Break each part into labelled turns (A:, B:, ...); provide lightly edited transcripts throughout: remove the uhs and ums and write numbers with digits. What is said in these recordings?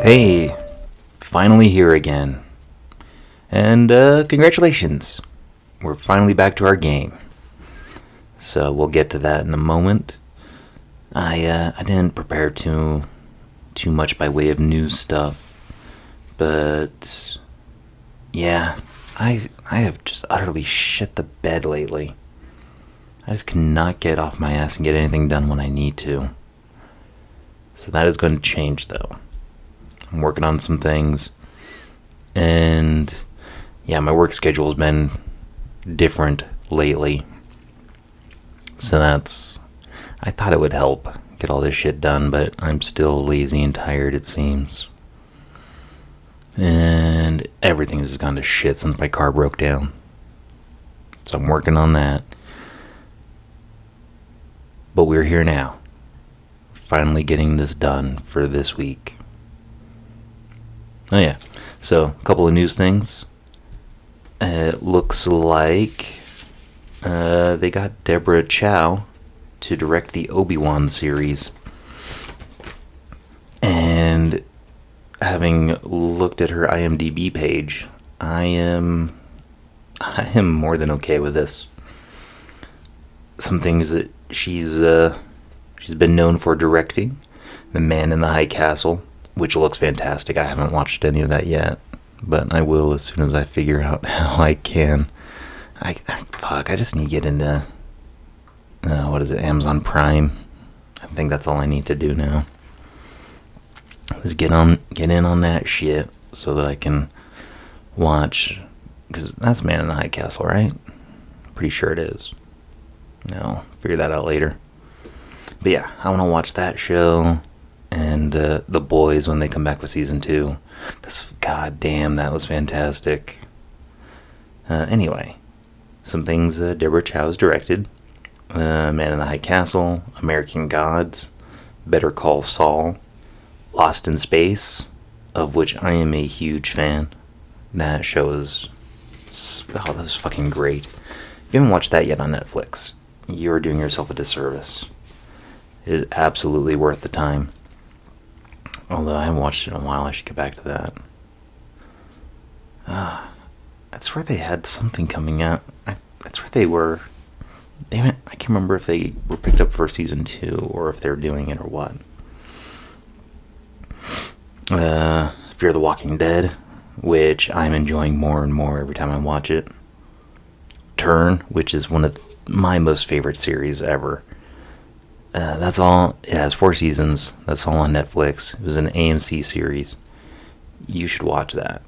A: Hey, finally here again. And congratulations. We're finally back to our game. So we'll get to that in a moment. I didn't prepare too much by way of news stuff, but yeah, I have just utterly shit the bed lately. I just cannot get off my ass and get anything done when I need to. So that is going to change, though. I'm working on some things, and yeah, my work schedule has been different lately. So I thought it would help get all this shit done, but I'm still lazy and tired, it seems. And everything has gone to shit since my car broke down. So I'm working on that. But we're here now. Finally getting this done for this week. Oh yeah, so a couple of news things. It looks like they got Deborah Chow to direct the Obi-Wan series. And having looked at her IMDb page, I am more than okay with this. Some things that she's been known for directing: The Man in the High Castle, which looks fantastic. I haven't watched any of that yet, but I will as soon as I figure out how I can. I just need to get into Amazon Prime. I think that's all I need to do now. Is get in on that shit so that I can watch, because that's Man in the High Castle, right? Pretty sure it is. No, figure that out later. But yeah, I want to watch that show and The Boys when they come back with season 2, because goddamn, that was fantastic. Anyway, some things Deborah Chow has directed: Man in the High Castle, American Gods, Better Call Saul, Lost in Space, of which I am a huge fan. That show is that was fucking great. If you haven't watched that yet on Netflix, you're doing yourself a disservice. It is absolutely worth the time. Although I haven't watched it in a while, I should get back to that. That's where they had something coming out. That's where they were. Damn it, I can't remember if they were picked up for season 2 or if they're doing it or what. Fear the Walking Dead, which I'm enjoying more and more every time I watch it. Turn, which is one of my most favorite series ever. That's all. It has 4 seasons. That's all on Netflix. It was an AMC series. You should watch that.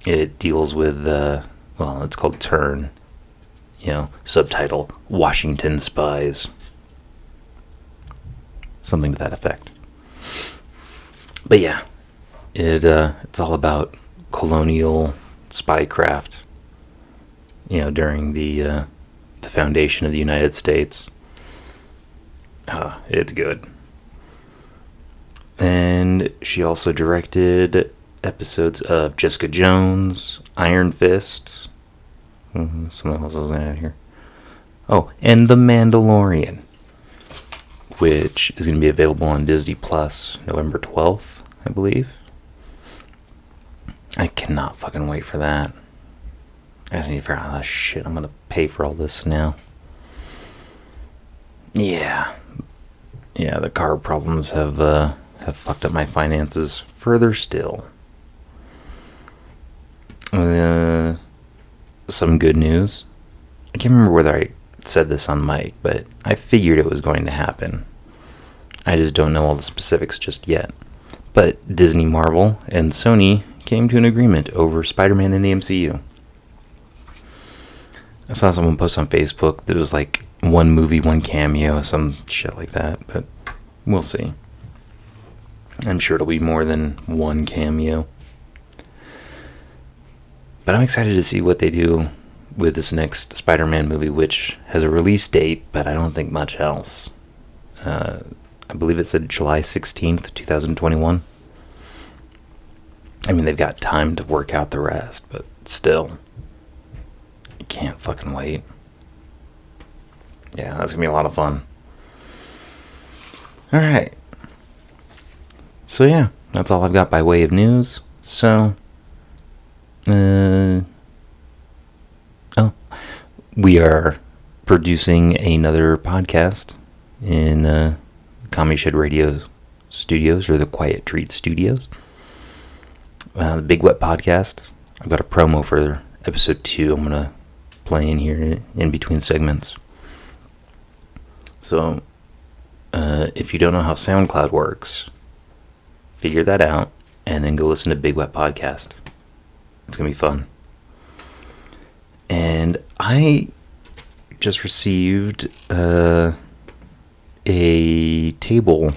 A: It deals with, it's called Turn. Subtitle, Washington Spies. Something to that effect. But yeah, it's all about colonial spycraft, during the foundation of the United States. It's good. And she also directed episodes of Jessica Jones, Iron Fist. Something else was in here. Oh, and The Mandalorian, which is going to be available on Disney Plus November 12th, I believe. I cannot fucking wait for that. I just need to figure out how shit I'm going to pay for all this now. Yeah, the car problems have fucked up my finances further still. Some good news. I can't remember whether I said this on mic, but I figured it was going to happen. I just don't know all the specifics just yet. But Disney, Marvel, and Sony came to an agreement over Spider-Man in the MCU. I saw someone post on Facebook that it was like one movie, one cameo, some shit like that, but we'll see. I'm sure it'll be more than one cameo. But I'm excited to see what they do with this next Spider-Man movie, which has a release date, but I don't think much else. I believe it said July 16th, 2021. I mean, they've got time to work out the rest, but still. I can't fucking wait. Yeah, that's going to be a lot of fun. Alright. So yeah, that's all I've got by way of news. So, we are producing another podcast in Comedy Shed Radio Studios, or the Quiet Treat Studios. The Big Wet Podcast. I've got a promo for episode 2 I'm going to play in here in between segments. So, if you don't know how SoundCloud works, figure that out, and then go listen to Big Wet Podcast. It's going to be fun. And I just received a table.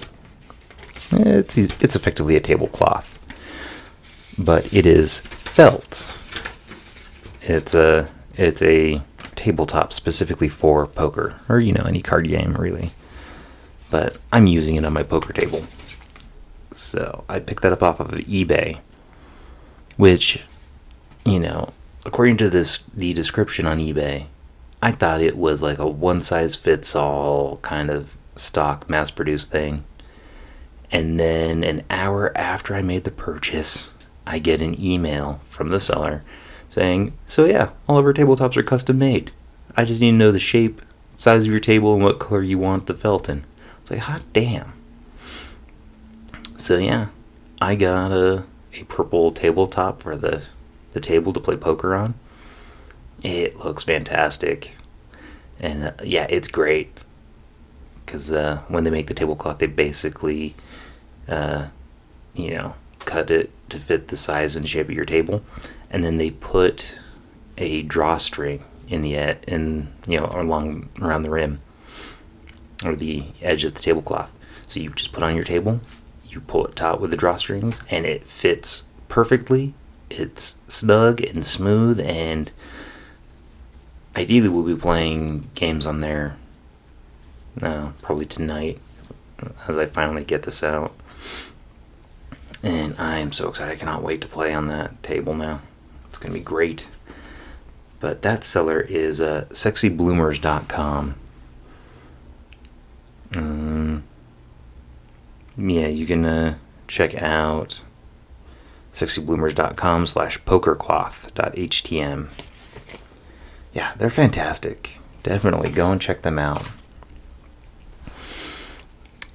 A: It's effectively a tablecloth, but it is felt. It's a tabletop specifically for poker, or any card game really. But I'm using it on my poker table. So I picked that up off of eBay, which, according to the description on eBay, I thought it was like a one-size-fits-all kind of stock mass-produced thing. And then an hour after I made the purchase, I get an email from the seller saying, so yeah, all of our tabletops are custom made. I just need to know the shape, size of your table, and what color you want the felt in. It's like, hot damn. So yeah, I got a purple tabletop for the table to play poker on. It looks fantastic. And yeah, it's great. Because when they make the tablecloth, they basically, cut it to fit the size and shape of your table. And then they put a drawstring around the rim, or the edge of the tablecloth. So you just put on your table, you pull it taut with the drawstrings, and it fits perfectly. It's snug and smooth, and ideally we'll be playing games on there probably tonight as I finally get this out. And I am so excited. I cannot wait to play on that table now. It's going to be great. But that seller is sexybloomers.com. Yeah, you can check out sexybloomers.com/pokercloth.htm. Yeah, they're fantastic. Definitely go and check them out.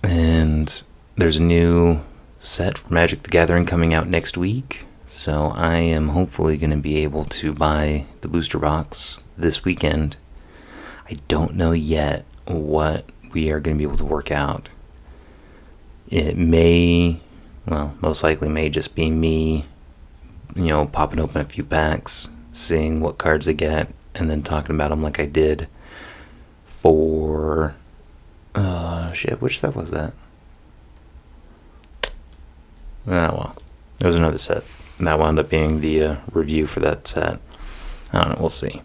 A: And there's a new set for Magic the Gathering coming out next week. So I am hopefully going to be able to buy the booster box this weekend. I don't know yet what we are going to be able to work out. It may, most likely may just be me, popping open a few packs, seeing what cards I get, and then talking about them like I did for, which set was that? There was another set. That wound up being the review for that set. I don't know, we'll see.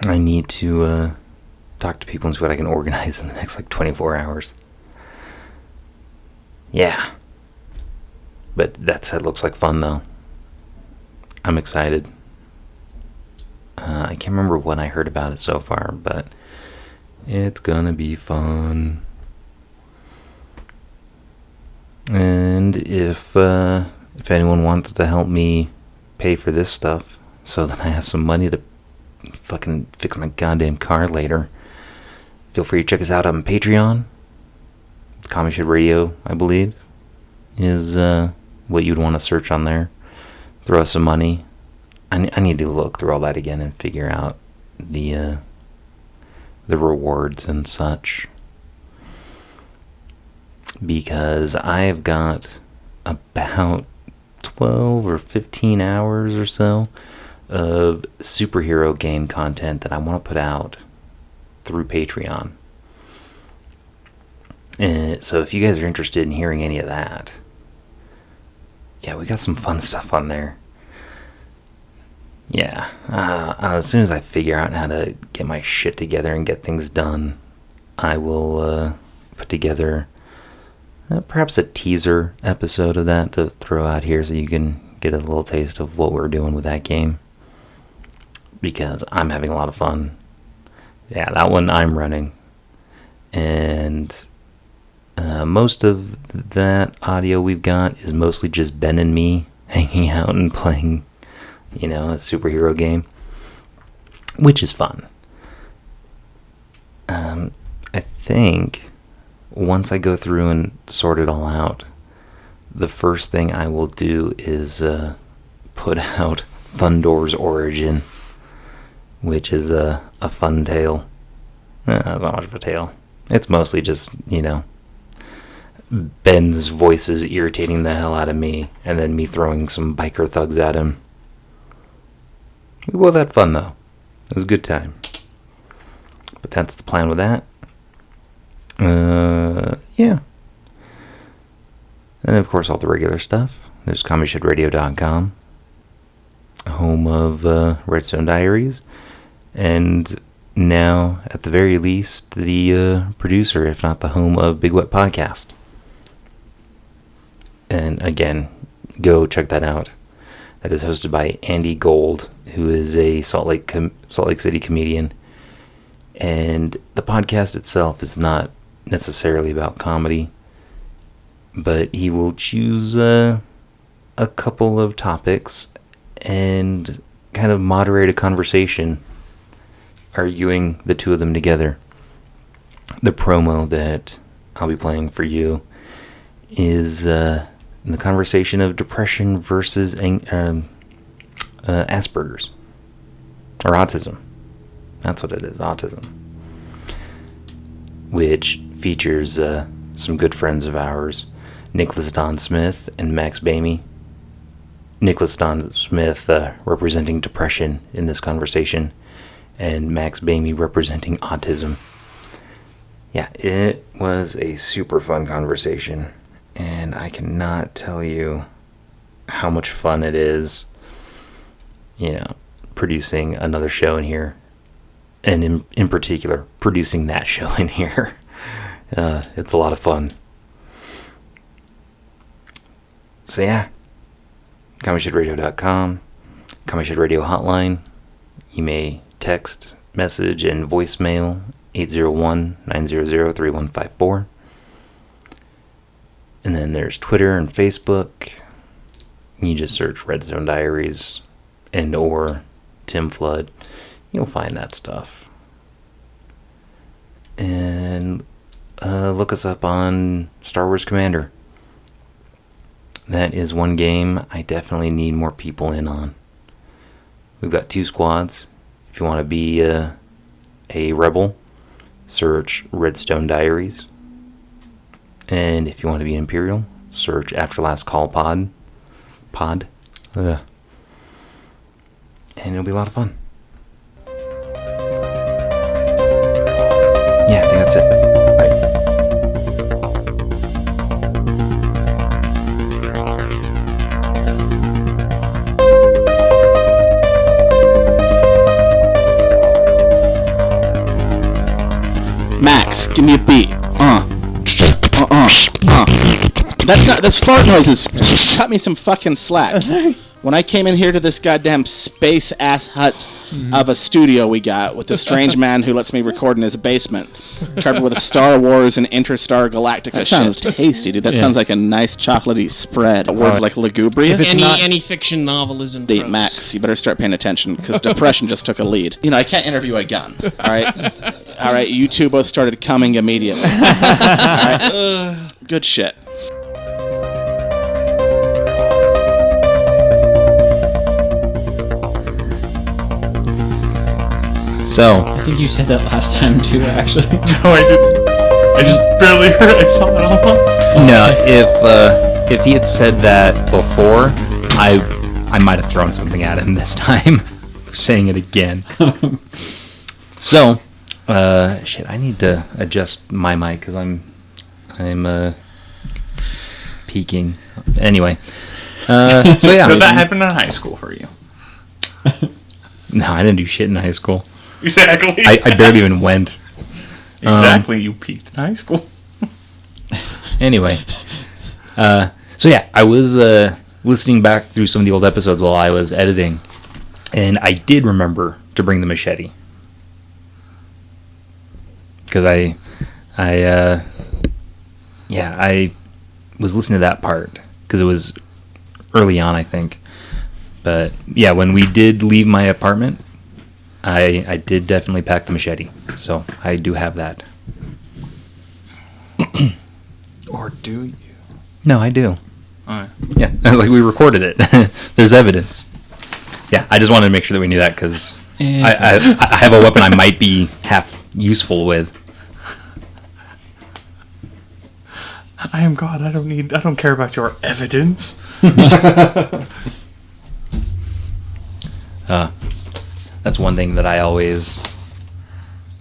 A: I need to talk to people and see what I can organize in the next 24 hours. Yeah. But that set looks like fun though. I'm excited. I can't remember what I heard about it so far, but it's gonna be fun. And if anyone wants to help me pay for this stuff so that I have some money to fucking fix my goddamn car later, feel free to check us out on Patreon. Comedy Shed Radio, I believe, is what you'd want to search on there. Throw us some money. I need to look through all that again and figure out the rewards and such. Because I've got about 12 or 15 hours or so of superhero game content that I want to put out through Patreon. And so if you guys are interested in hearing any of that, yeah, we got some fun stuff on there. Yeah, as soon as I figure out how to get my shit together and get things done, I will put together perhaps a teaser episode of that to throw out here so you can get a little taste of what we're doing with that game. Because I'm having a lot of fun. Yeah, that one I'm running. And Most of that audio we've got is mostly just Ben and me hanging out and playing, a superhero game, which is fun. I think once I go through and sort it all out, the first thing I will do is put out Thundor's Origin, which is a fun tale. It's not much of a tale. It's mostly just, Ben's voices irritating the hell out of me, and then me throwing some biker thugs at him. We both had fun, though. It was a good time. But that's the plan with that. Yeah. And, of course, all the regular stuff. There's comicshitradio.com, home of Redstone Diaries, and now, at the very least, the producer, if not the home of Big Wet Podcast. And again, go check that out. That is hosted by Andy Gold, who is a Salt Lake City comedian. And the podcast itself is not necessarily about comedy, but he will choose a couple of topics and kind of moderate a conversation, arguing the two of them together. The promo that I'll be playing for you is the conversation of depression versus Asperger's, or autism. That's what it is, autism. Which features some good friends of ours, Nicholas Don Smith and Max Bamey. Nicholas Don Smith representing depression in this conversation, and Max Bamey representing autism. Yeah, it was a super fun conversation, and I cannot tell you how much fun it is, producing another show in here, and in particular, producing that show in here. It's a lot of fun. So yeah, comicshitradio.com, Comic Shit Radio hotline. You may text, message, and voicemail 801-900-3154. And then there's Twitter and Facebook. You just search Redstone Diaries and or Tim Flood. You'll find that stuff. And look us up on Star Wars Commander. That is one game I definitely need more people in on. We've got 2 squads. If you want to be a rebel, search Redstone Diaries. And if you want to be Imperial, search After Last Call Pod. And it'll be a lot of fun. Yeah, I think that's it. Bye.
B: Max, give me a beat. That's fart noises. Cut me some fucking slack. When I came in here to this goddamn space ass hut of a studio we got with a strange man who lets me record in his basement, covered with a Star Wars and Interstar Galactica
C: that sounds tasty, dude. That sounds like a nice chocolatey spread.
B: Words like lugubrious.
D: Any fiction novel is in prose.
B: Max, you better start paying attention because depression just took a lead. I can't interview a gun. All right. You two both started coming immediately. All right. Good shit.
A: So
C: I think you said that last time too, actually.
E: No, I didn't. I just barely heard. I saw it all.
A: no, if he had said that before, I might have thrown something at him this time for saying it again. So, I need to adjust my mic because I'm peaking. Anyway, so yeah.
E: But that happened in high school for you.
A: No, I didn't do shit in high school.
E: Exactly.
A: I barely even went.
E: Exactly, you peaked in high school.
A: Anyway, so yeah, I was listening back through some of the old episodes while I was editing, and I did remember to bring the machete because I Yeah, I was listening to that part because it was early on, I think. But yeah, when we did leave my apartment, I did definitely pack the machete. So I do have that.
E: Or do you?
A: No, I do.
E: Alright.
A: Yeah, like we recorded it. There's evidence. Yeah, I just wanted to make sure that we knew that because I have a weapon I might be half useful with.
E: I am God. I don't care about your evidence.
A: That's one thing that I always,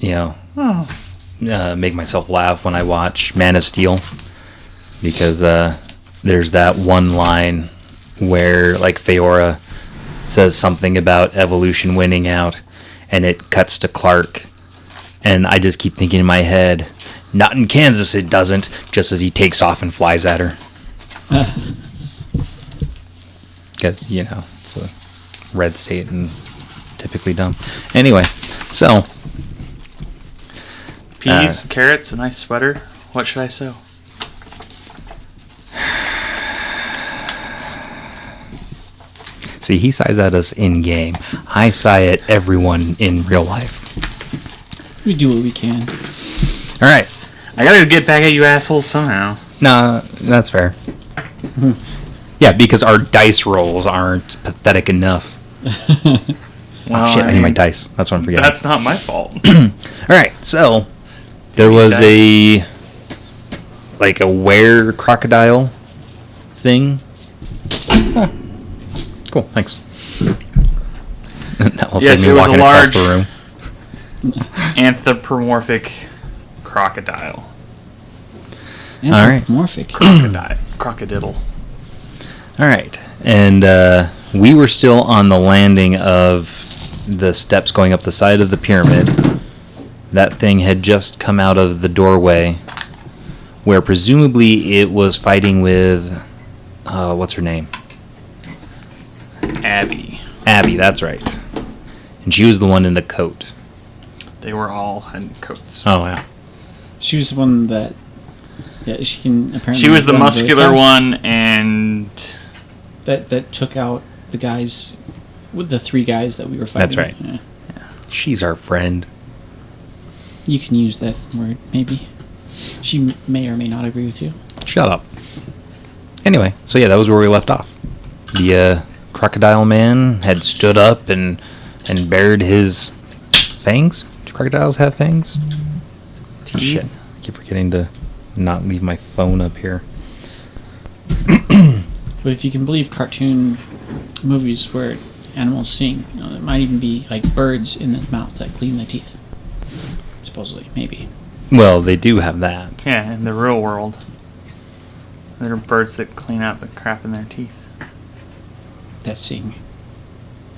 A: make myself laugh when I watch Man of Steel, because there's that one line where like Feora says something about evolution winning out, and it cuts to Clark, and I just keep thinking in my head, not in Kansas it doesn't, just as he takes off and flies at her. Because, it's a red state and typically dumb. Anyway, so...
E: Peas, carrots, a nice sweater. What should I sew?
A: See, he sighs at us in-game. I sigh at everyone in real life.
D: We do what we can.
A: All right.
E: I gotta get back at you assholes somehow.
A: No, that's fair. Yeah, because our dice rolls aren't pathetic enough.
E: Well,
A: Shit, I need my dice. That's what I'm forgetting.
E: That's not my fault.
A: All right, so there was a were crocodile thing. Huh. Cool, thanks. That will
E: Yes,
A: save
E: it
A: me
E: was
A: walking
E: a
A: across
E: large-
A: the room.
E: Anthropomorphic crocodile.
D: Anthropomorphic.
E: Crocodiddle.
A: All right, and we were still on the landing of the steps going up the side of the pyramid. That thing had just come out of the doorway, where presumably it was fighting with, what's her name?
E: Abby.
A: Abby, that's right. And she was the one in the coat.
E: They were all in coats.
A: Oh, yeah.
D: She was the one that... Yeah, she can apparently...
E: She was the
D: run very
E: muscular
D: fast.
E: one, and...
D: That took out the guys... With the 3 guys that we were fighting.
A: That's right.
D: Yeah.
A: She's our friend.
D: You can use that word, maybe. She may or may not agree with you.
A: Shut up. Anyway, so yeah, that was where we left off. The crocodile man had stood up and bared his fangs. Do crocodiles have fangs?
E: Teeth?
A: Shit. I keep forgetting to not leave my phone up here.
D: But if you can believe cartoon movies where animals sing, it might even be like birds in the mouth that clean the teeth. Supposedly, maybe.
A: Well, they do have that.
E: Yeah, in the real world. There are birds that clean out the crap in their teeth.
D: That sing.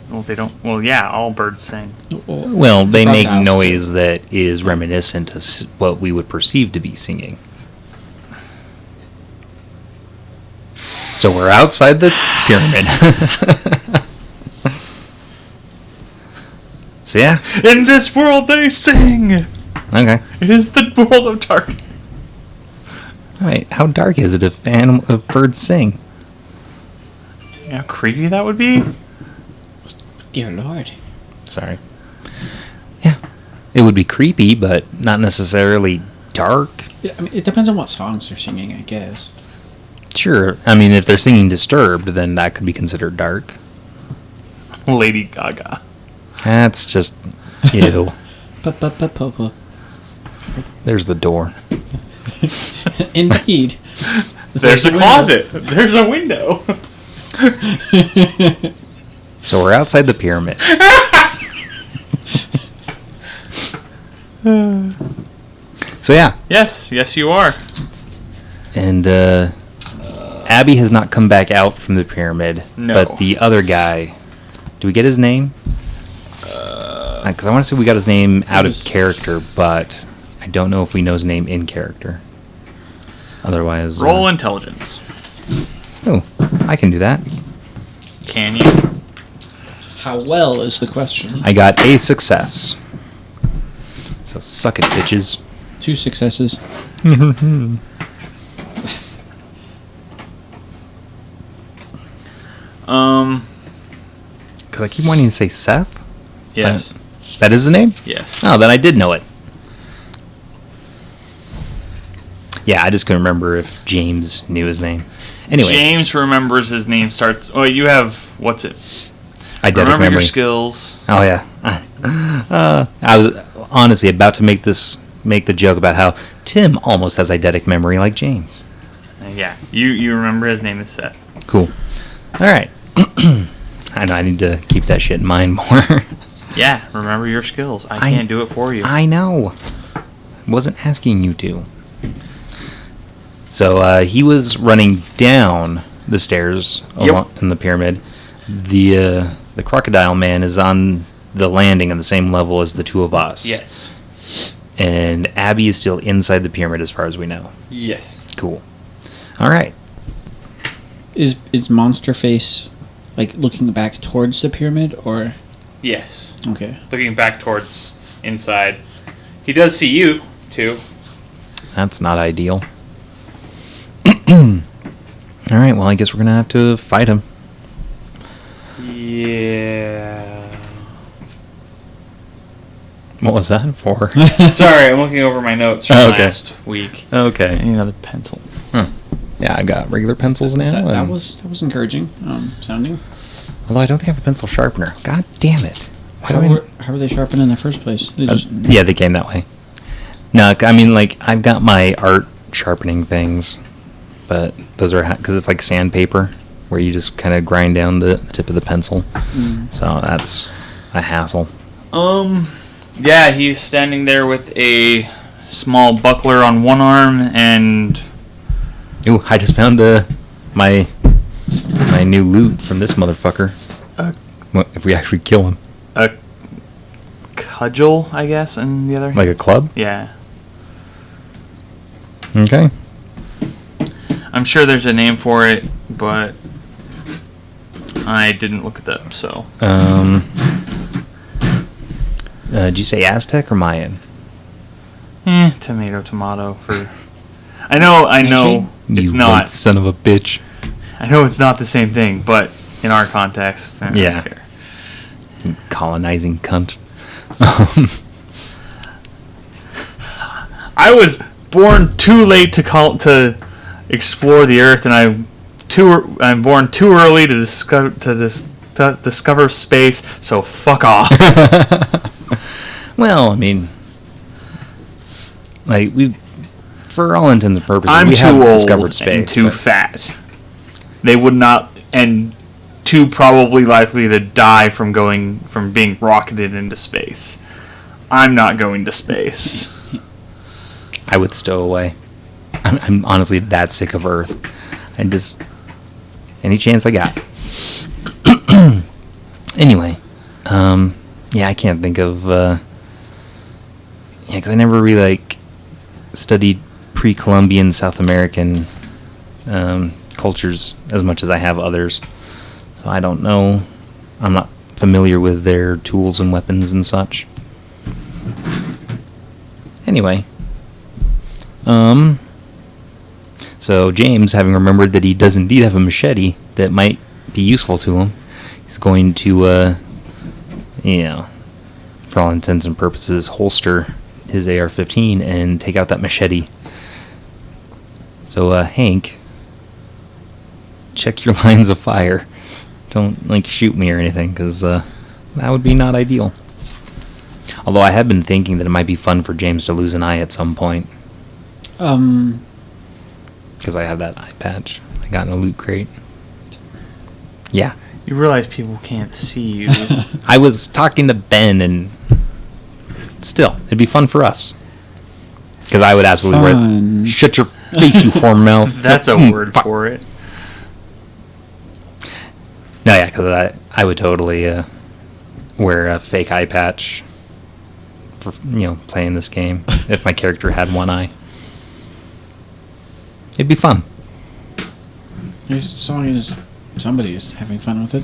E: Well, they don't... Well, yeah, all birds sing.
A: Well, they make
D: Crocodiles,
A: noise
D: too.
A: that is reminiscent of what we would perceive to be singing. So we're outside the pyramid. So yeah.
E: In this world they sing!
A: Okay.
E: It is the world of dark.
A: Wait, how dark is it if birds sing?
E: You know how creepy that would be?
D: Dear Lord.
A: Sorry. Yeah. It would be creepy, but not necessarily dark.
D: Yeah, I mean, it depends on what songs they're singing, I guess.
A: Sure. I mean, if they're singing Disturbed, then that could be considered dark.
E: Lady Gaga.
A: That's just... Ew.
D: Pa-pa-pa-pa-pa.
A: There's the door.
D: Indeed.
E: There's a closet. There's a window.
A: So we're outside the pyramid. So yeah.
E: Yes, you are.
A: And Abby has not come back out from the pyramid.
E: No.
A: But the other guy... Do we get his name? Because I want to say we got his name out of character, but I don't know if we know his name in character. Otherwise...
E: Roll intelligence.
A: Oh, I can do that.
E: Can you?
D: How well is the question?
A: I got a success. So suck it, bitches.
D: 2 successes.
A: Because I keep wanting to say Seth.
E: Yes.
A: That is the name?
E: Yes.
A: Oh, then I did know it. Yeah, I just couldn't remember if James knew his name. Anyway.
E: James remembers his name starts. Oh, you have what's it?
A: Eidetic
E: Remember
A: memory.
E: your skills.
A: Oh yeah. I was honestly about to make the joke about how Tim almost has eidetic memory like James.
E: Yeah, you remember his name is Seth.
A: Cool. All right. I know I need to keep that shit in mind more.
E: Yeah, remember your skills. I can't do it for you.
A: I know. Wasn't asking you to. So he was running down the stairs in the pyramid. The crocodile man is on the landing on the same level as the two of us.
E: Yes.
A: And Abby is still inside the pyramid as far as we know.
E: Yes.
A: Cool. All right.
D: Is Monster Face like looking back towards the pyramid or?
E: Yes.
D: Okay.
E: Looking back towards inside. He does see you, too.
A: That's not ideal. All right, well, I guess we're going to have to fight him.
E: Yeah.
A: What was that for?
E: Sorry, I'm looking over my notes from last week.
A: Okay.
E: I need another pencil.
A: Yeah, I got regular pencils now.
D: That was encouraging sounding.
A: Although I don't think I have a pencil sharpener. God damn it.
D: How were they sharpened in the first place? They just,
A: Yeah, they came that way. No, I mean, like, I've got my art sharpening things, but those are because it's like sandpaper, where you just kind of grind down the tip of the pencil. So that's a hassle.
E: Yeah, he's standing there with a small buckler on one arm and...
A: Ooh, I just found my new loot from this motherfucker. What if we actually kill him?
E: a cudgel, I guess, in the other hand.
A: Like a club?
E: Yeah.
A: Okay.
E: I'm sure there's a name for it, but I didn't look it up, so...
A: Did you say Aztec or Mayan?
E: Tomato for... I know it's
A: You
E: not.
A: white son of a bitch.
E: I know it's not the same thing, but in our context, I
A: Yeah.
E: don't care.
A: Colonizing cunt.
E: I was born too late to explore the Earth, and I'm born too early to discover space. So fuck off.
A: Well, I mean, like for all intents and purposes,
E: I'm
A: we
E: too
A: have
E: old
A: discovered space,
E: and too
A: but-
E: fat. They would not, and too probably likely to die from being rocketed into space. I'm not going to space.
A: I would stow away. I'm honestly that sick of Earth. And just any chance I got. Anyway, yeah, I can't think of. Because I never really studied pre-Columbian South American cultures as much as I have others, so I don't know. I'm not familiar with their tools and weapons and such. Anyway. So James, having remembered that he does indeed have a machete that might be useful to him, he's going to, for all intents and purposes, holster his AR-15 and take out that machete. So, Hank, check your lines of fire. Don't, shoot me or anything, because that would be not ideal. Although I have been thinking that it might be fun for James to lose an eye at some point. Because I have that eye patch I got in a loot crate. Yeah.
E: You realize people can't see you.
A: I was talking to Ben, and still, it'd be fun for us. Because I would absolutely shut your face, you whore mouth.
E: That's a word for it.
A: No, yeah, because I would totally wear a fake eye patch for playing this game if my character had one eye. It'd be fun.
D: As long as somebody is having fun with it.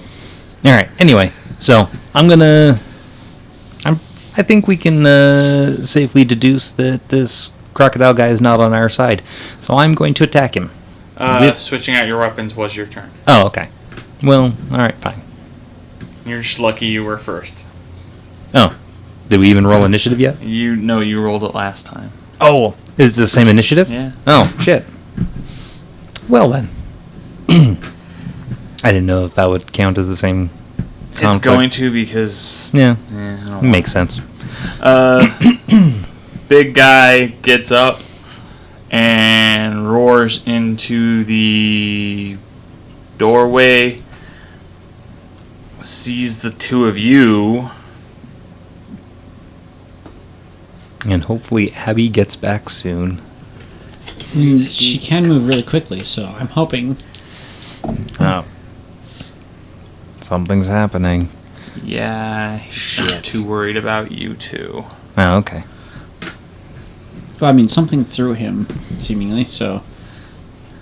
A: All right. Anyway, so I think we can safely deduce that this crocodile guy is not on our side. So I'm going to attack him.
E: Switching out your weapons was your turn.
A: Oh, okay. Well, all right, fine.
E: You're just lucky you were first.
A: Oh, did we even roll initiative yet?
E: You rolled it last time.
A: Oh, is it the same initiative?
E: Yeah.
A: Oh, shit. Well then. I didn't know if that would count as the same conflict.
E: It's going to because...
A: Yeah,
E: I don't
A: makes sense.
E: Big guy gets up and roars into the doorway, sees the two of you.
A: And hopefully Abby gets back soon.
D: She can move really quickly, so I'm hoping.
A: Oh. Something's happening.
E: Yeah, he's not too worried about you two.
A: Oh, okay.
D: Well, I mean, something threw him, seemingly, so...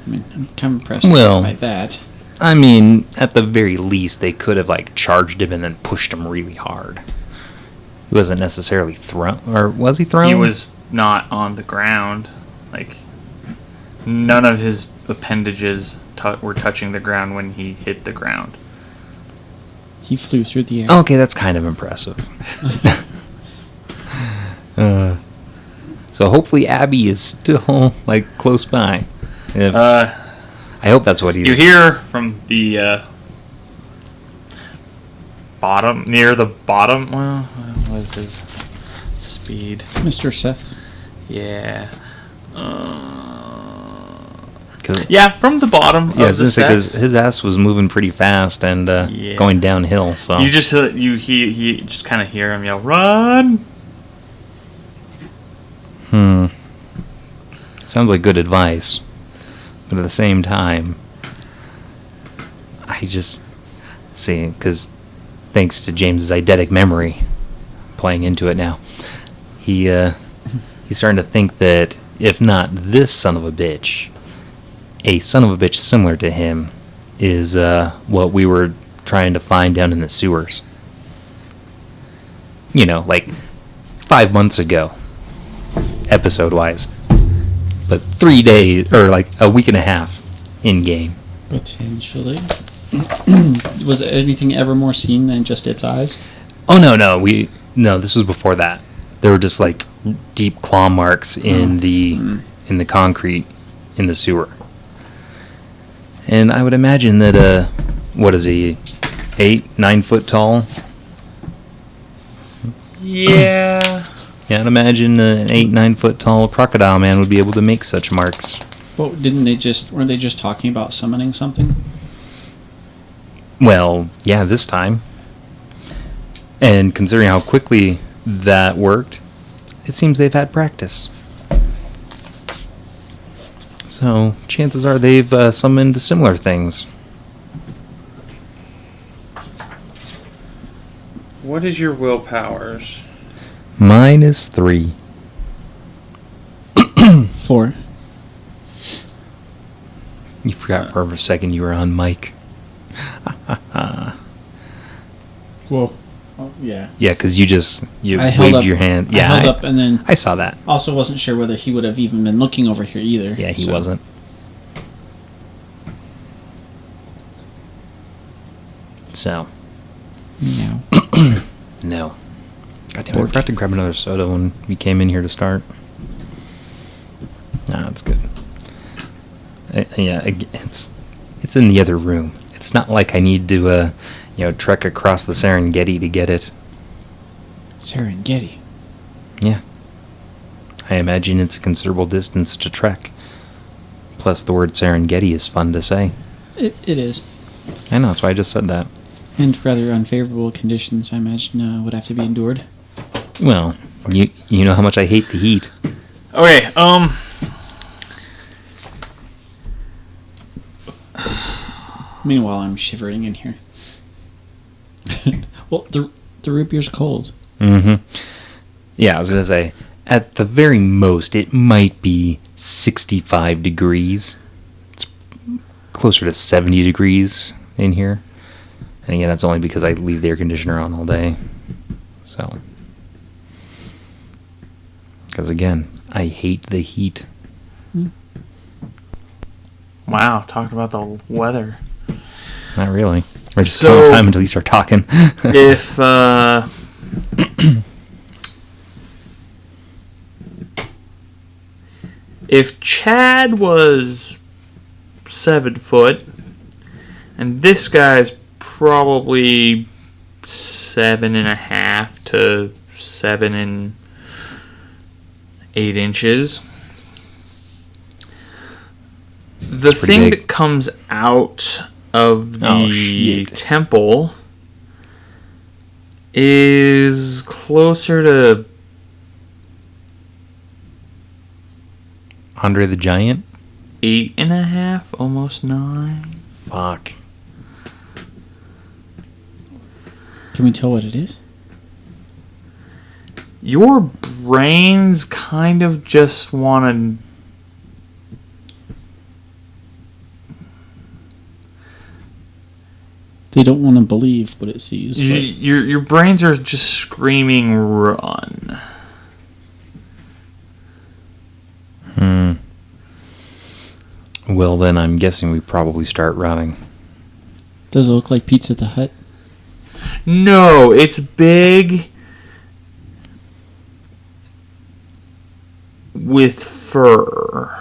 D: I mean, I'm kind of impressed by that.
A: I mean, at the very least, they could have, like, charged him and then pushed him really hard. He wasn't necessarily thrown, or was he thrown?
E: He was not on the ground. Like, none of his appendages were touching the ground when he hit the ground.
D: He flew through the air.
A: Okay, that's kind of impressive. So hopefully Abby is still, like, close by. I hope that's what he's...
E: You hear from the bottom, near the bottom, well, what is his speed?
D: Mr. Seth.
E: Yeah. Yeah, from the bottom of the steps.
A: Because his ass was moving pretty fast and going downhill, so...
E: You just, he just kind of hear him yell, "Run!"
A: Sounds like good advice. But at the same time, I just... See, because thanks to James's eidetic memory, playing into it now, he's starting to think that if not this son of a bitch, a son of a bitch similar to him is what we were trying to find down in the sewers. You know, like 5 months ago, episode-wise. But 3 days, or like a week and a half in-game.
D: Potentially. Was anything ever more seen than just its eyes?
A: Oh, no, this was before that. There were just like deep claw marks in the concrete in the sewer. And I would imagine that, what is he, 8-9 foot tall?
E: Yeah.
A: Yeah, I'd imagine an 8-9 foot tall crocodile man would be able to make such marks.
D: But weren't they just talking about summoning something?
A: Well, yeah, this time. And considering how quickly that worked, it seems they've had practice. So, chances are they've summoned similar things.
E: What is your willpowers?
A: Mine is 3.
D: 4.
A: You forgot for a second you were on mic.
D: Whoa. Oh, yeah.
A: Yeah, because you
D: I
A: waved your hand. Yeah,
D: I held up and then...
A: I saw that.
D: Also wasn't sure whether he would have even been looking over here either.
A: Yeah, he wasn't. So.
D: No.
A: No. Goddamn, I forgot to grab another soda when we came in here to start. Nah, that's good. It's in the other room. It's not like I need to, trek across the Serengeti to get it.
D: Serengeti?
A: Yeah. I imagine it's a considerable distance to trek. Plus, the word Serengeti is fun to say.
D: It is.
A: I know, that's why I just said that.
D: And rather unfavorable conditions, I imagine, would have to be endured.
A: Well, you know how much I hate the heat.
E: Okay,
D: Meanwhile, I'm shivering in here. Well, the root beer's cold.
A: Mm-hmm. Yeah, I was going to say, at the very most, it might be 65 degrees. It's closer to 70 degrees in here. And again, that's only because I leave the air conditioner on all day. So. Because again, I hate the heat.
E: Wow, talking about the weather.
A: Not really. We're just
E: So-
A: killing time until you start talking.
E: If if Chad was 7 foot, and this guy's probably 7.5 to 7 and 8 inches. The
A: That's pretty
E: thing
A: big.
E: that comes out of the
A: Oh, shit.
E: temple is closer to
A: Andre the Giant?
E: 8.5, almost 9.
A: Fuck.
D: Can we tell what it is?
E: Your brains kind of just want to.
D: They don't want to believe what it sees. But
E: Your brains are just screaming run.
A: Well, then I'm guessing we probably start running.
D: does it look like Pizza the Hut?
E: No, it's big with fur.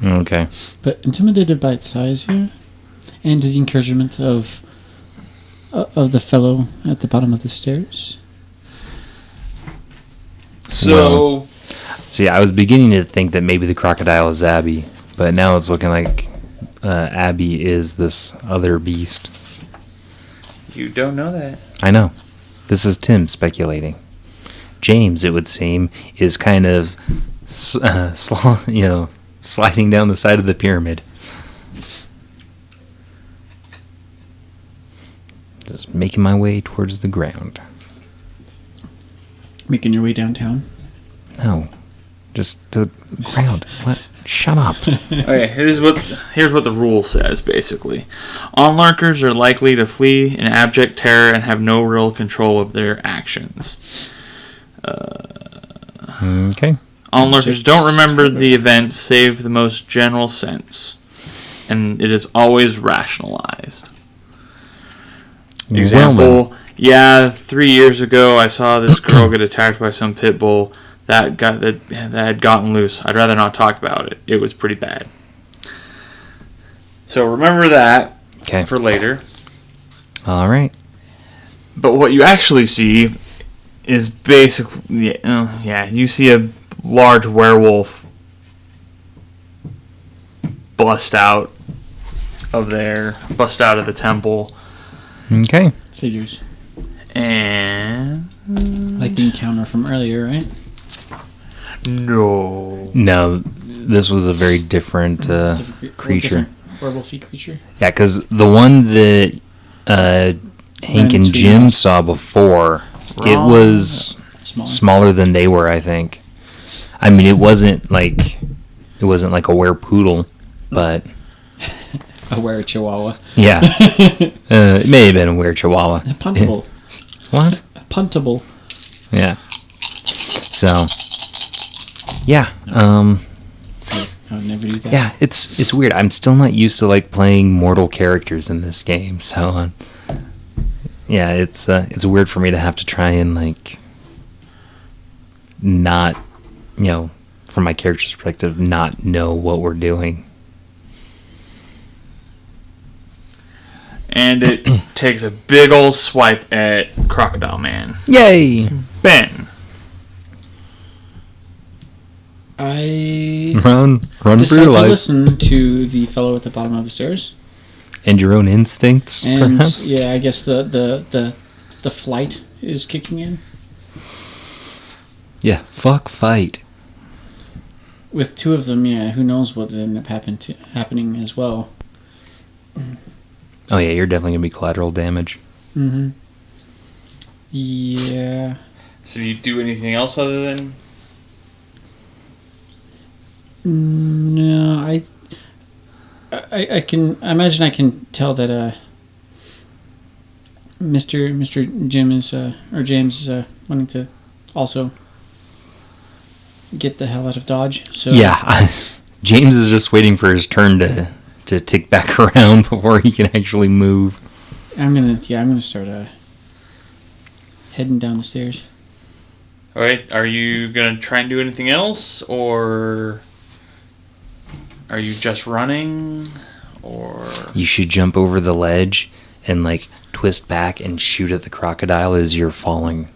A: Okay.
D: But intimidated by its size here, and the encouragement of the fellow at the bottom of the stairs.
E: So,
A: See, I was beginning to think that maybe the crocodile is Abby, but now it's looking like Abby is this other beast.
E: you don't know that.
A: I know. This is Tim speculating. James, it would seem, is kind of, sliding down the side of the pyramid. Just making my way towards the ground.
D: Making your way downtown.
A: No, just to the ground. What? Shut up.
E: Okay, here's what the rule says, basically. Onlurkers are likely to flee in abject terror and have no real control of their actions.
A: Okay.
E: Onlookers don't remember the event save the most general sense, and it is always rationalized. Example, yeah, 3 years ago I saw this girl get attacked by some pit bull that had gotten loose. I'd rather not talk about it. It was pretty bad. So remember that
A: Okay.
E: for later.
A: All right.
E: But what you actually see is basically, you see a large werewolf bust out of the temple,
A: Okay.
D: Figures.
E: and
D: Like the encounter from earlier, right?
E: no,
A: No, this was a very different creature.
D: Werewolfy creature.
A: Yeah, because the one that Hank and
D: between
A: Jim
D: us.
A: saw before, it
E: Wrong.
A: was
D: Smaller.
A: smaller than they were, I think. I mean, it wasn't like a werepoodle, but
D: A were-chihuahua.
A: yeah, it may have been a werechihuahua.
D: A puntable.
A: What?
D: A puntable.
A: Yeah. So, yeah,
D: I would never do that.
A: yeah, it's weird. I'm still not used to like playing mortal characters in this game, so yeah, it's weird for me to have to try and like not, from my character's perspective, not know what we're doing.
E: and it takes a big old swipe at Crocodile Man.
A: Yay!
E: Ben,
D: I
A: Run for
D: decide
A: your
D: to
A: life
D: listen to the fellow at the bottom of the stairs.
A: and your own instincts,
D: And
A: perhaps.
D: yeah, I guess the flight is kicking in.
A: Yeah, fuck fight.
D: With two of them, yeah, who knows what ended up happening as well.
A: Oh yeah, you're definitely gonna be collateral damage.
D: Mm-hmm. Yeah.
E: so you do anything else other than?
D: No, I can I imagine I can tell that Mr. Jim is or James is wanting to also get the hell out of Dodge. So
A: Yeah, James is just waiting for his turn to tick back around before he can actually move.
D: I'm gonna start heading down the stairs.
E: All right. Are you gonna try and do anything else, or are you just running, or?
A: You should jump over the ledge and like twist back and shoot at the crocodile as you're falling.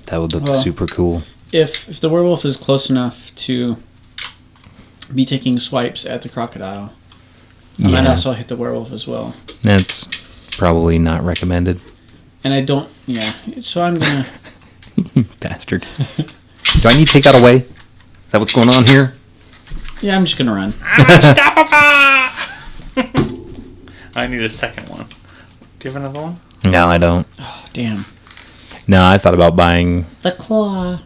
A: That would look super cool.
D: If the werewolf is close enough to be taking swipes at the crocodile, I might also hit the werewolf as well.
A: That's probably not recommended.
D: And I don't. Yeah. So I'm gonna.
A: Bastard. Do I need to take that away? Is that what's going on here?
D: Yeah, I'm just gonna run.
E: I need a second one. Do you have another one?
A: No, I don't.
D: Oh, damn.
A: No, I thought about buying.
D: The claw.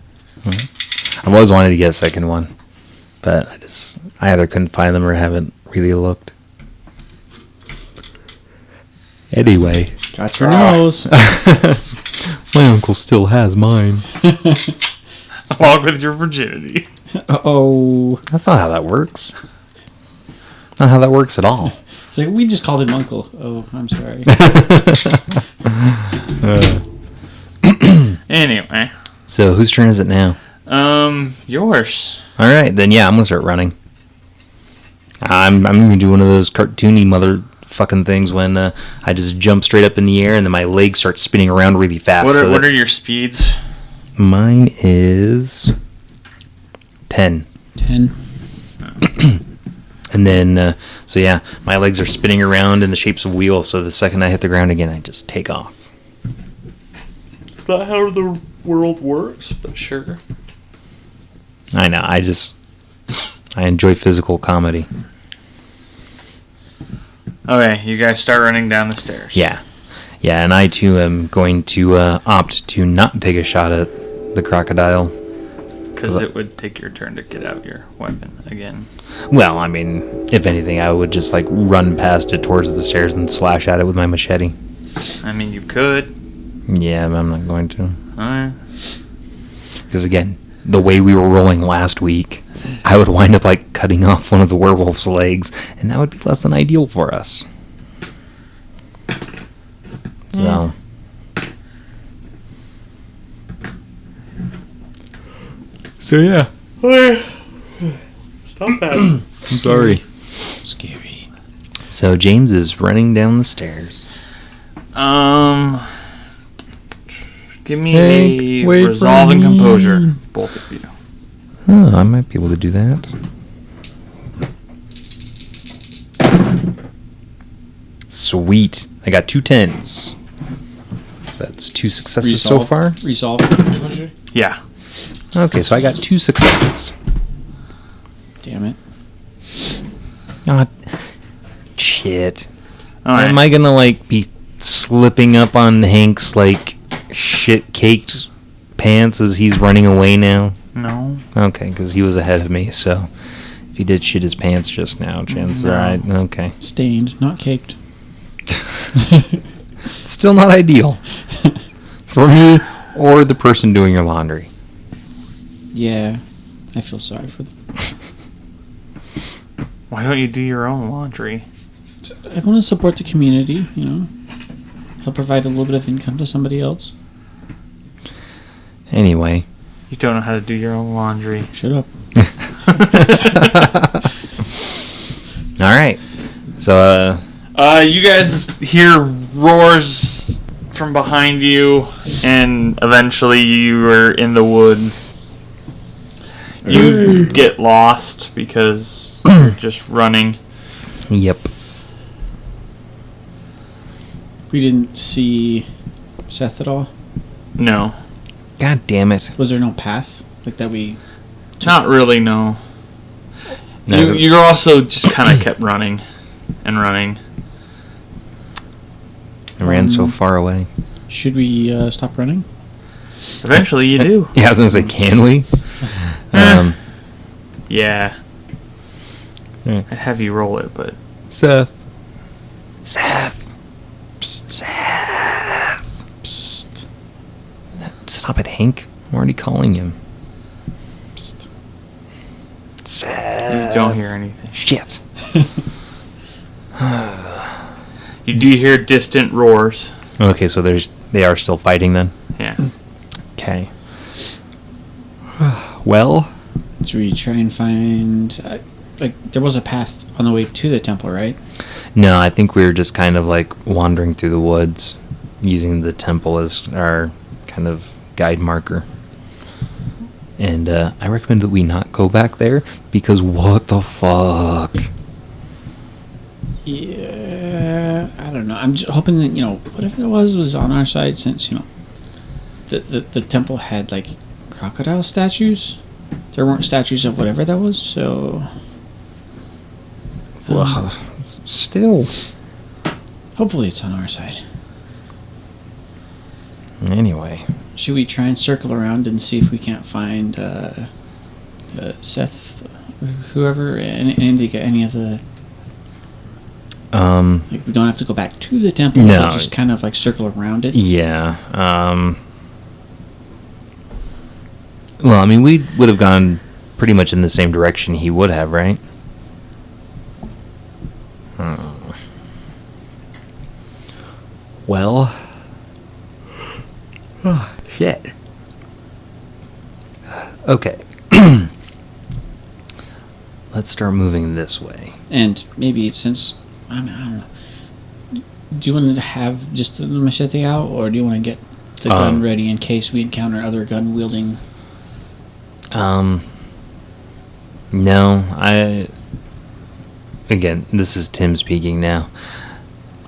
A: I've always wanted to get a second one, but I either couldn't find them or haven't really looked. Anyway.
D: Got your nose.
A: My uncle still has mine.
E: Along with your virginity.
D: Uh-oh.
A: That's not how that works. Not how that works at all.
D: It's like, we just called him Uncle. Oh, I'm sorry.
E: Anyway.
A: So, whose turn is it now?
E: Yours.
A: All right, then yeah, I'm gonna start running. I'm gonna do one of those cartoony motherfucking things when I just jump straight up in the air and then my legs start spinning around really fast.
E: What are your speeds?
A: Mine is 10.
D: 10.
A: And then, so yeah, my legs are spinning around in the shapes of wheels. So the second I hit the ground again, I just take off.
E: It's not how the world works, but sure.
A: I know. I enjoy physical comedy.
E: Okay, you guys start running down the stairs.
A: Yeah. Yeah, and I too am going to opt to not take a shot at the crocodile.
E: Because it would take your turn to get out your weapon again.
A: Well, I mean, if anything, I would just like run past it towards the stairs and slash at it with my machete.
E: I mean, you could.
A: Yeah, but I'm not going to.
E: Alright.
A: Because again, the way we were rolling last week, I would wind up like cutting off one of the werewolf's legs, and that would be less than ideal for us. So. So yeah.
E: Stop that.
A: I'm sorry.
D: Scary.
A: So James is running down the stairs.
E: Give me
A: Hank,
E: a
A: wait for
E: resolve and
A: me.
E: composure, both of you.
A: Oh, I might be able to do that. Sweet. I got 2 10s. So that's 2 successes so far.
D: Resolve.
E: Yeah.
A: Okay, so I got 2 successes.
D: Damn it.
A: Ah, shit.
E: Alright.
A: Am I gonna like be slipping up on Hank's like shit caked pants as he's running away now?
E: No.
A: Okay, because he was ahead of me, so if he did shit his pants just now, chances are okay.
D: Stained, not caked.
A: Still not ideal for me or the person doing your laundry.
D: Yeah. I feel sorry for them.
E: Why don't you do your own laundry?
D: I want to support the community, you know. Help provide a little bit of income to somebody else.
A: Anyway.
E: You don't know how to do your own laundry.
D: Shut up.
A: All right. So,
E: you guys hear roars from behind you, and eventually you are in the woods. You get lost because you're just running.
A: yep.
D: We didn't see Seth at all.
E: No.
A: God damn it.
D: Was there no path like that we?
E: Not really, no.
A: No.
E: You also just kind of kept running and running.
A: I ran so far away.
D: Should we stop running?
E: Eventually you do.
A: Yeah, I was going to say, can we?
E: Yeah. I'd have you roll it, but...
A: Seth.
D: Psst.
A: Stop it, Hank. I'm already calling him.
D: Psst.
E: You don't hear anything.
A: Shit.
E: You do hear distant roars.
A: Okay, so they are still fighting then?
E: Yeah.
A: Okay. Well,
D: Should we try and find... there was a path on the way to the temple, right?
A: no, I think we were just kind of like wandering through the woods, using the temple as our kind of guide marker. And I recommend that we not go back there, because what the fuck?
D: Yeah, I don't know. I'm just hoping that, whatever it was on our side, since, the temple had, like, crocodile statues. There weren't statues of whatever that was, so...
A: Well, still.
D: Hopefully it's on our side.
A: Anyway.
D: Should we try and circle around and see if we can't find Seth, whoever, any of the... Like, we don't have to go back to the temple,
A: No.
D: but just kind of like circle around it.
A: Yeah. Well, I mean, we would have gone pretty much in the same direction he would have, right? Well. Oh, shit. Okay. Let's start moving this way.
D: And maybe since, I don't know, do you want to have just the machete out, or do you want to get the gun ready in case we encounter other gun-wielding?
A: No, again, this is Tim speaking now.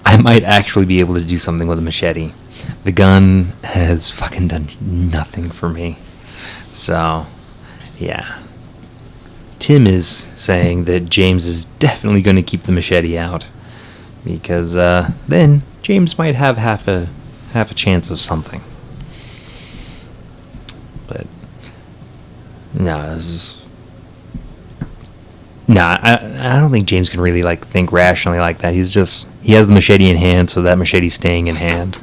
A: I might actually be able to do something with a machete. The gun has fucking done nothing for me. So, yeah. Tim is saying that James is definitely going to keep the machete out, because then James might have half a chance of something. But no, I don't think James can really think rationally like that. He has the machete in hand, so that machete's staying in hand.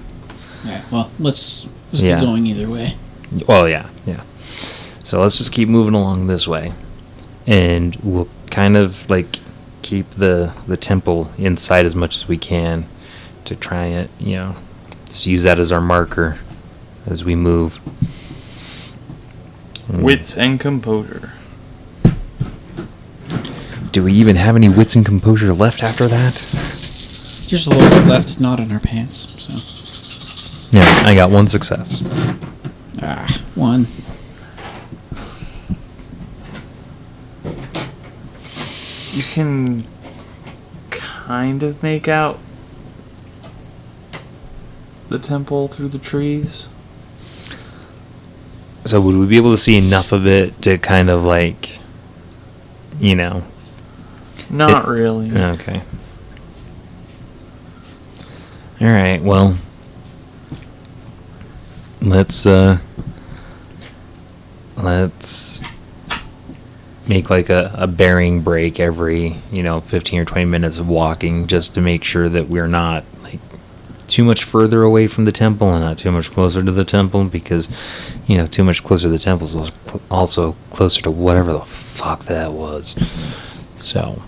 D: Yeah. Well, let's
A: Yeah.
D: get going either way.
A: Well, yeah. So let's just keep moving along this way, and we'll kind of keep the temple inside as much as we can to try it. Just use that as our marker as we move.
E: Wits and composure.
A: Do we even have any wits and composure left after that?
D: Just a little bit left, not in our pants. So.
A: Yeah, I got one success.
D: One.
E: You can kind of make out the temple through the trees.
A: So would we be able to see enough of it to kind of
E: Not really.
A: Okay. All right. Well, let's make a bearing break every 15 or 20 minutes of walking, just to make sure that we're not too much further away from the temple and not too much closer to the temple, because too much closer to the temple is also closer to whatever the fuck that was. So,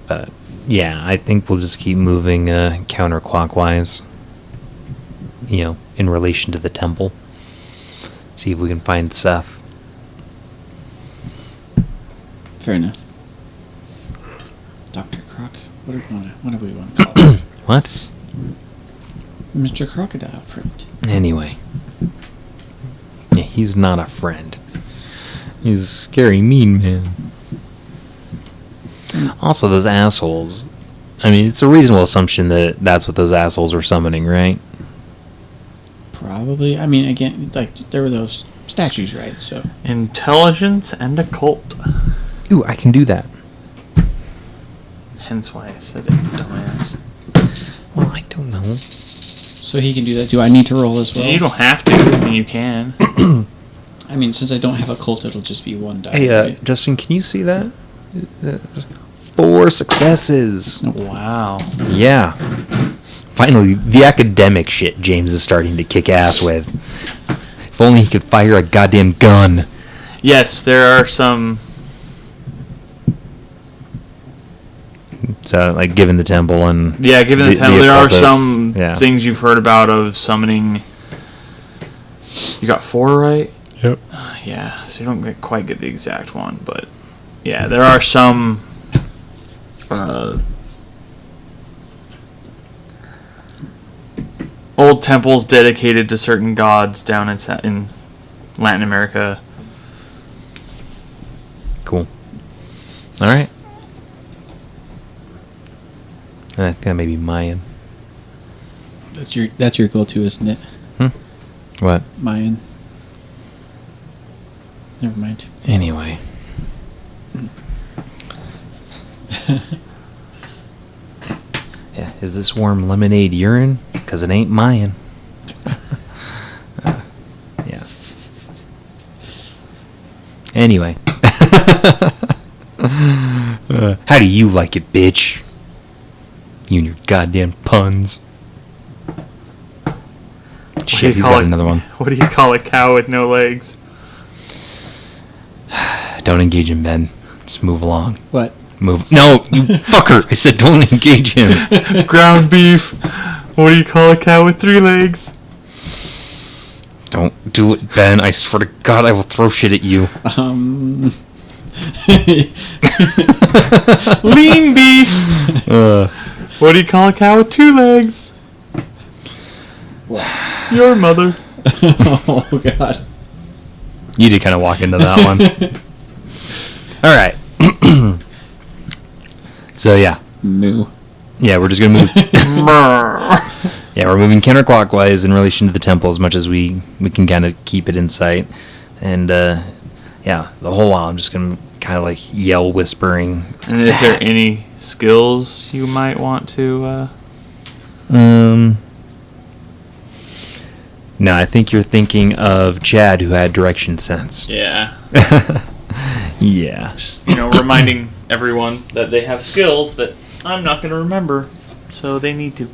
A: but yeah, I think we'll just keep moving counterclockwise, in relation to the temple. See if we can find Seth.
D: Fair enough. Dr. Croc? What do we want to call him?
A: What?
D: Mr. Crocodile Friend.
A: Anyway. Yeah, he's not a friend. He's a scary, mean man. Also, those assholes. I mean, it's a reasonable assumption that that's what those assholes were summoning, right?
D: Probably. I mean, again, there were those statues, right? So.
E: Intelligence and occult.
A: Ooh, I can do that.
E: Hence why I said it, dumbass.
A: Well, I don't know.
D: So he can do that. Do I need to roll as well?
E: You don't have to. I mean, you can.
D: I mean, since I don't have a cult, it'll just be one die.
A: Hey,
D: right?
A: Justin, can you see that? 4 successes.
E: Wow.
A: Yeah. Finally, the academic shit James is starting to kick ass with. If only he could fire a goddamn gun.
E: Yes, there are some.
A: So, like, given the temple and...
E: Yeah, given the temple, there are
A: occultists,
E: some
A: yeah.
E: things you've heard about of summoning. You got 4, right?
A: Yep.
E: Yeah, so you don't quite get the exact one, but yeah, there are some old temples dedicated to certain gods down in Latin America.
A: Cool. All right. I think that may be Mayan.
D: That's your go-to, isn't it?
A: What?
D: Mayan. Never mind.
A: Anyway. Yeah, is this warm lemonade urine? Because it ain't Mayan. Yeah. Anyway. How do you like it, bitch? You and your goddamn puns. Shit, he's got another one.
E: What do you call a cow with no legs?
A: Don't engage him, Ben. Just move along.
D: What?
A: Move. No, you fucker. I said don't engage him.
E: Ground beef. What do you call a cow with 3 legs?
A: Don't do it, Ben. I swear to God, I will throw shit at you.
E: Lean beef. What do you call a cow with 2 legs?
D: What?
E: Your mother.
D: Oh, God.
A: You did kind of walk into that one. All right. So, yeah.
D: Moo.
A: Yeah, we're just going to move. Yeah, we're moving counterclockwise in relation to the temple as much as we can kind of keep it in sight. And, yeah, the whole while I'm just going to kind of like yell whispering.
E: And is there any skills you might want to...
A: No, I think you're thinking of Chad, who had direction sense.
E: Yeah.
A: Yeah.
E: Just, reminding everyone that they have skills that I'm not going to remember, so they need to.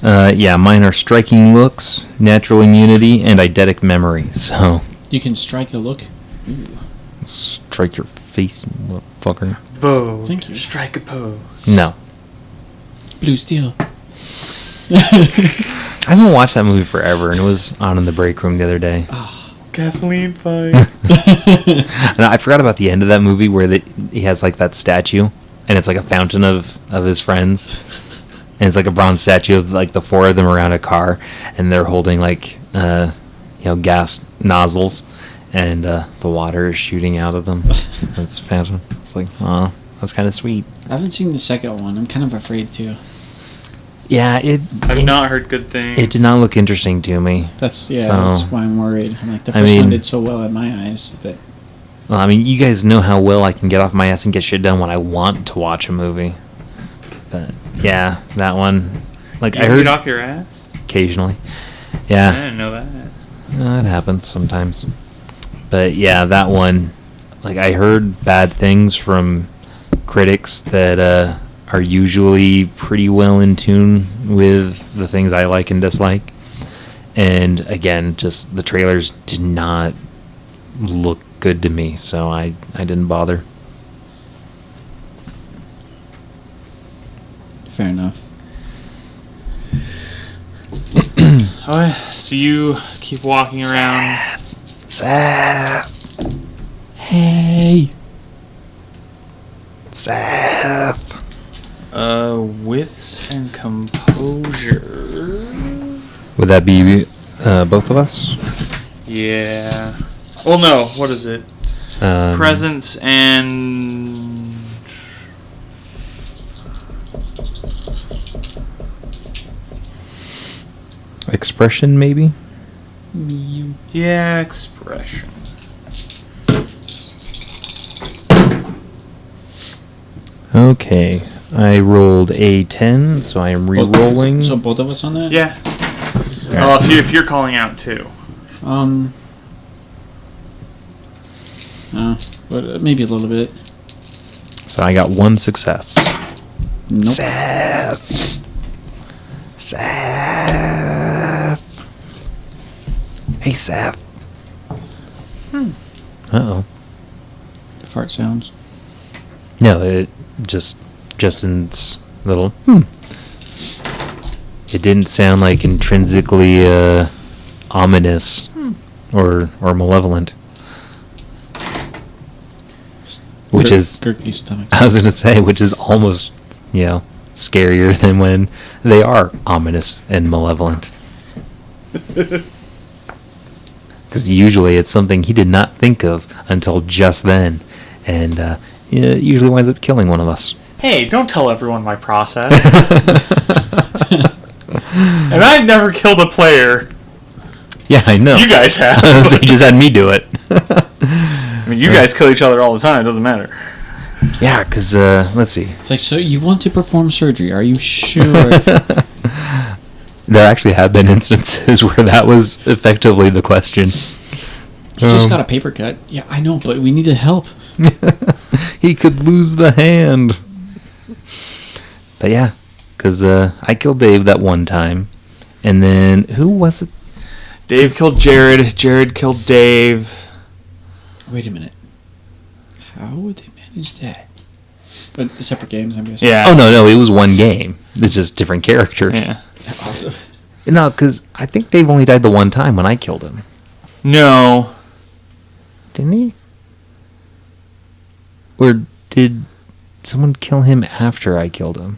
A: Yeah, mine are striking looks, natural immunity, and eidetic memory. So
D: You can strike a look.
A: strike your face, you motherfucker.
E: Vogue.
D: Thank you.
E: Strike a pose.
A: No.
D: Blue steel.
A: I haven't watched that movie forever, and it was on in the break room the other day.
E: Gasoline fight.
A: And I forgot about the end of that movie where he has like that statue, and it's like a fountain of his friends, and it's like a bronze statue of like the 4 of them around a car, and they're holding like gas nozzles, and the water is shooting out of them. That's fountain. It's like, oh, that's kind of sweet.
D: I haven't seen the second one. I'm kind of afraid to.
A: Yeah,
E: I've not heard good things.
A: It did not look interesting to me.
D: That's
A: So-
D: that's why I'm worried. I'm like, the
A: I
D: first one
A: mean-
D: did so well in my eyes that
A: Well, I mean, you guys know how well I can get off my ass and get shit done when I want to watch a movie. But yeah, that one, like
E: You
A: I heard
E: get off your ass?
A: occasionally.
E: I
A: Yeah,
E: didn't know that.
A: it happens sometimes. But yeah, that one, like I heard bad things from critics that are usually pretty well in tune with the things I like and dislike. And again, just the trailers did not look good to me, so I didn't bother.
D: fair enough.
E: Okay, so you keep walking around.
A: Seth.
D: Hey.
A: Seth.
E: Wits and composure.
A: Would that be both of us?
E: Yeah. Well, no. What is it? Presence and...
A: Expression, maybe?
E: Yeah, expression.
A: Okay. I rolled a 10, so I am re-rolling.
D: So both of us on that?
E: Yeah. Oh, if you're calling out too.
D: But maybe a little bit.
A: So I got 1 success.
D: Nope.
A: Seth. Hey, Seth. Uh-oh.
D: Fart sounds.
A: No, it just Justin's little It didn't sound like intrinsically ominous or malevolent. Which is
D: Gurgly stomach.
A: I was going to say, which is almost, scarier than when they are ominous and malevolent. Because usually it's something he did not think of until just then. And it usually winds up killing one of us.
E: Hey, don't tell everyone my process. And I've never killed a player.
A: Yeah, I know.
E: You guys have.
A: So you just had me do it.
E: I mean, you guys kill each other all the time. It doesn't matter.
A: Yeah, because, let's see.
D: It's like, so you want to perform surgery? Are you sure?
A: There actually have been instances where that was effectively the question.
D: You just got a paper cut. Yeah, I know, but we need to help.
A: He could lose the hand. But yeah, because I killed Dave that one time. And then, who was it?
E: Dave killed Jared. Jared killed Dave.
D: Wait a minute. How would they manage that? But separate games, I'm guessing.
E: Yeah.
A: Oh, no, it was one game. It's just different characters.
E: Yeah.
A: No, because I think Dave only died the one time when I killed him.
E: No.
A: Didn't he? Or did someone kill him after I killed him?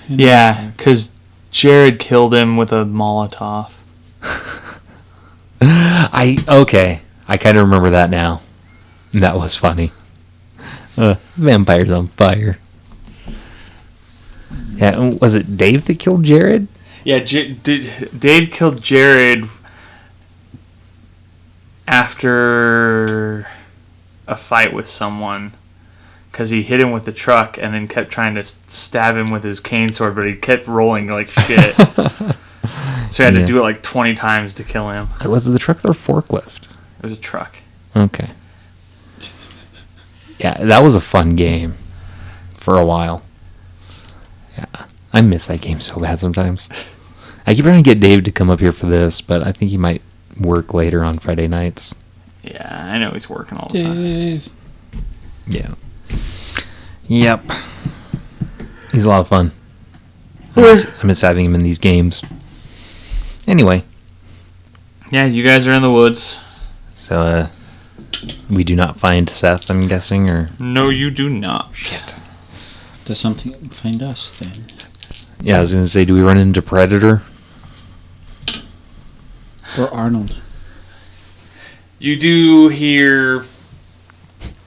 E: Yeah, because Jared killed him with a Molotov.
A: Okay. I kind of remember that now. That was funny. Vampires on fire. Yeah, was it Dave that killed Jared?
E: Yeah, Dave killed Jared after a fight with someone because he hit him with the truck and then kept trying to stab him with his cane sword, but he kept rolling like shit. So he had to do it like 20 times to kill him.
A: Was it the truck or forklift?
E: It was a truck.
A: Okay. Yeah, that was a fun game for a while. Yeah, I miss that game so bad sometimes. I keep trying to get Dave to come up here for this, but I think he might work later on Friday nights.
E: Yeah, I know he's working all the time.
D: Dave.
A: Yeah. Yep. He's a lot of fun. I miss having him in these games. Anyway.
E: Yeah, you guys are in the woods.
A: So, we do not find Seth, I'm guessing, or...
E: No, you do not.
A: Shit.
D: Does something find us then?
A: Yeah, I was going to say, do we run into Predator?
D: Or Arnold?
A: You
E: do hear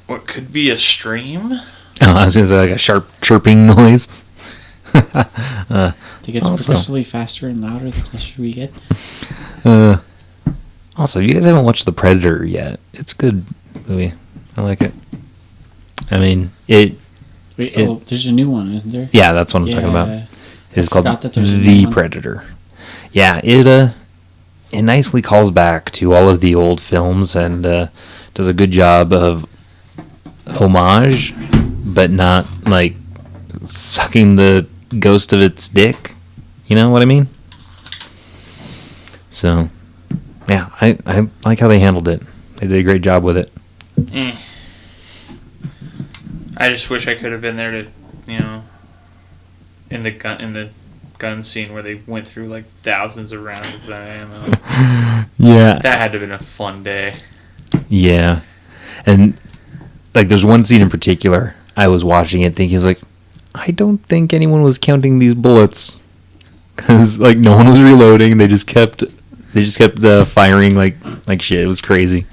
E: what could be a stream.
A: Oh, I was going to say like a sharp chirping noise.
D: It gets
A: Also-
D: progressively faster and louder the closer we get.
A: Also, you guys haven't watched The Predator yet. It's a good movie. I like it. I mean,
D: Wait, there's a new one, isn't there?
A: yeah, that's what I'm talking about. It's called
D: forgot that there's a new
A: The
D: one.
A: Predator. Yeah, it nicely calls back to all of the old films and does a good job of homage, but not like sucking the ghost of its dick. You know what I mean? So, yeah, I like how they handled it. They did a great job with it.
E: I just wish I could have been there to, in the gun scene where they went through like thousands of rounds of ammo.
A: Yeah.
E: That had to have been a fun day.
A: Yeah. And like there's one scene in particular I was watching it thinking, like, I don't think anyone was counting these bullets, because like no one was reloading. They just kept firing like shit. It was crazy.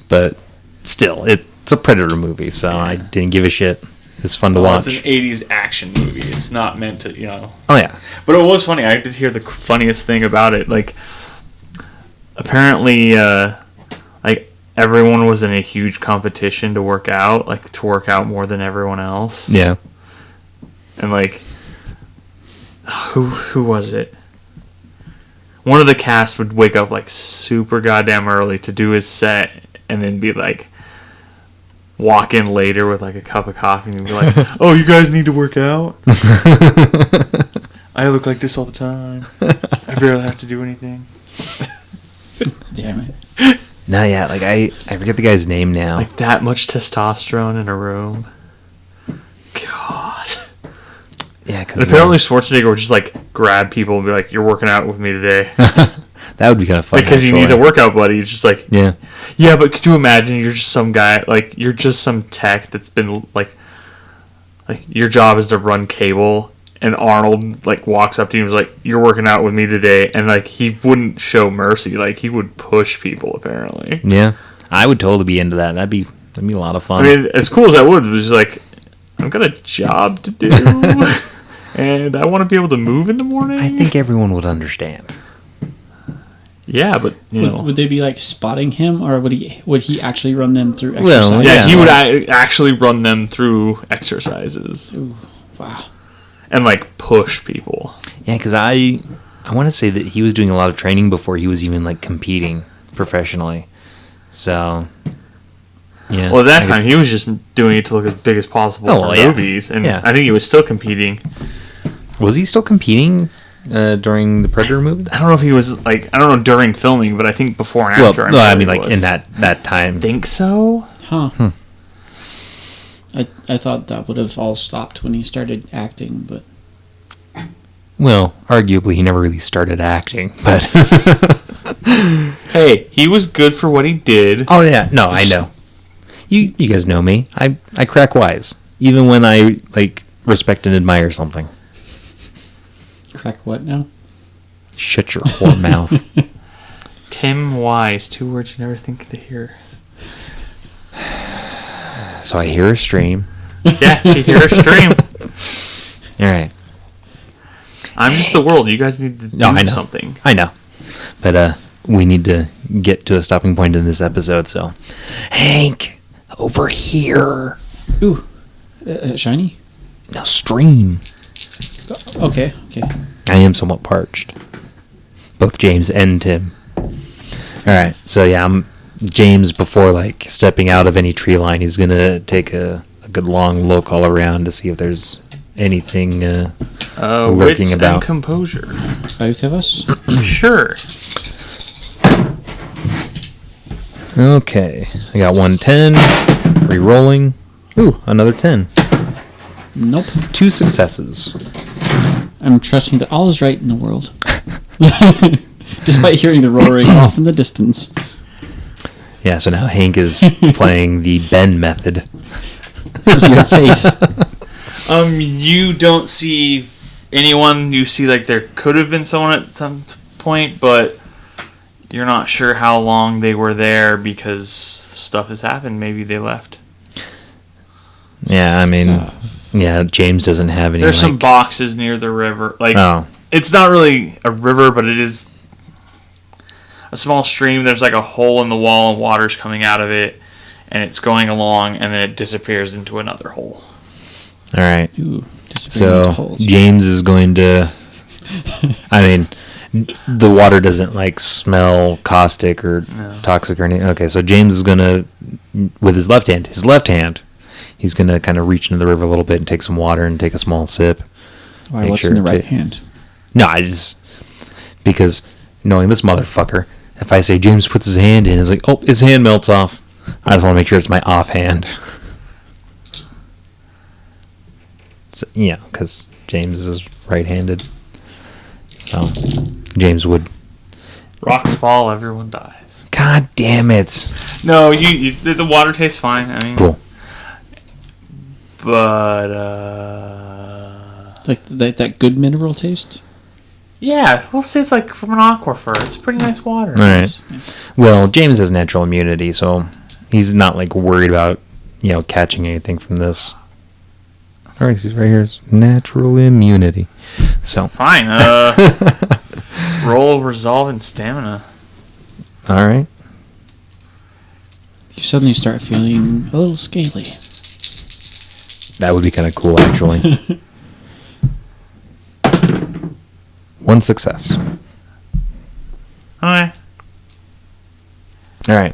A: But still, it's a Predator movie, so I didn't give a shit. It's fun to watch.
E: It's an 80s action movie. It's not meant to,
A: Oh yeah.
E: But it was funny. I did hear the funniest thing about it. Like, apparently, like, everyone was in a huge competition to work out more than everyone else.
A: Yeah.
E: And, like, who was it? One of the cast would wake up, like, super goddamn early to do his set and then be, like, walk in later with, like, a cup of coffee and be like, oh, you guys need to work out? I look like this all the time. I barely have to do anything.
D: Damn it.
A: No, yeah, like I forget the guy's name now.
E: Like that much testosterone in a room. God.
A: Yeah,
E: And
A: because
E: apparently Schwarzenegger would just like grab people and be like, "You're working out with me today,"
A: that would be kind of fun.
E: because he needs a workout buddy. He's just like,
A: Yeah.
E: yeah, but could you imagine you're just some guy, like you're just some tech that's been like your job is to run cable, and Arnold like walks up to you and is like, "You're working out with me today," and like he wouldn't show mercy, like he would push people apparently.
A: Yeah, I would totally be into that. That'd be a lot of fun.
E: I mean, as cool as that would, it was just like, I've got a job to do, and I want to be able to move in the morning.
A: I think everyone would understand.
E: Yeah, but you know.
D: Would they be like spotting him, or would he actually run them through
A: Well,
D: exercise?
E: Yeah, he would actually run them through exercises.
D: Ooh, wow.
E: And like push people.
A: Yeah, because I want to say that he was doing a lot of training before he was even like competing professionally. So, yeah.
E: Well, at that time, he was just doing it to look as big as possible for movies, and
A: Yeah.
E: I think he was still competing.
A: Was he still competing during the Predator movie?
E: I don't know if he was like, I don't know during filming, but I think before and after.
A: Well, I mean, like in that time.
E: I think so.
D: Huh. I thought that would have all stopped when he started acting, but
A: Well, arguably, he never really started acting, but.
E: Hey, he was good for what he did.
A: Oh yeah, no, I know. You guys know me. I crack wise, even when I like respect and admire something.
D: crack what now?
A: Shut your whore mouth.
E: Tim Wise, 2 words you never think to hear.
A: So I hear a stream.
E: Yeah, you hear a stream.
A: All right.
E: I'm just the world. You guys need to do
A: I know.
E: something.
A: I know, but we need to get to a stopping point in this episode. So, Hank, over here.
D: Ooh, shiny.
A: Now stream.
D: Okay.
A: I am somewhat parched. Both James and Tim. All right. So yeah, James, before like stepping out of any tree line, he's gonna take a good long look all around to see if there's anything lurking
E: wits
A: about.
E: and composure.
D: Both of us.
E: Sure.
A: Okay, I got 110. Re-rolling. Ooh, another 10.
D: Nope.
A: 2 successes.
D: I'm trusting that all is right in the world. Despite hearing the roaring off in the distance.
A: Yeah, so now Hank is playing the Ben method.
D: Your face.
E: You don't see anyone. You see like there could have been someone at some point, but you're not sure how long they were there because stuff has happened. Maybe they left.
A: Yeah, I mean, yeah, James doesn't have any.
E: There's some boxes near the river. Like,
A: Oh.
E: it's not really a river, but it is a small stream. There's like a hole in the wall and water's coming out of it, and it's going along, and then it disappears into another hole.
A: All right.
D: Ooh, disappearing into
A: So
D: holes.
A: James is going to. I mean, the water doesn't like smell caustic or toxic or anything. Okay, so James is going to, with his left hand, he's going to kind of reach into the river a little bit and take some water and take a small sip.
D: Why?
A: Make
D: What's
A: sure
D: in the right
A: to-
D: hand?
A: No, I just because knowing this motherfucker, if I say James puts his hand in, it's like, oh, his hand melts off. I just want to make sure it's my offhand. So, yeah, because James is right-handed. So James would.
E: Rocks fall, everyone dies.
A: God damn it!
E: No, the water tastes fine. I mean,
A: Cool.
E: But
D: Like that good mineral taste?
E: yeah, we'll say it's like from an aquifer. It's pretty nice water.
A: All right.
D: Nice.
A: Well, James has natural immunity, so he's not like worried about catching anything from this. All right, right here is natural immunity. So
E: Fine. Roll resolve and stamina.
A: all right.
D: You suddenly start feeling a little scaly.
A: That would be kind of cool, actually. 1 success.
E: Okay.
A: All right.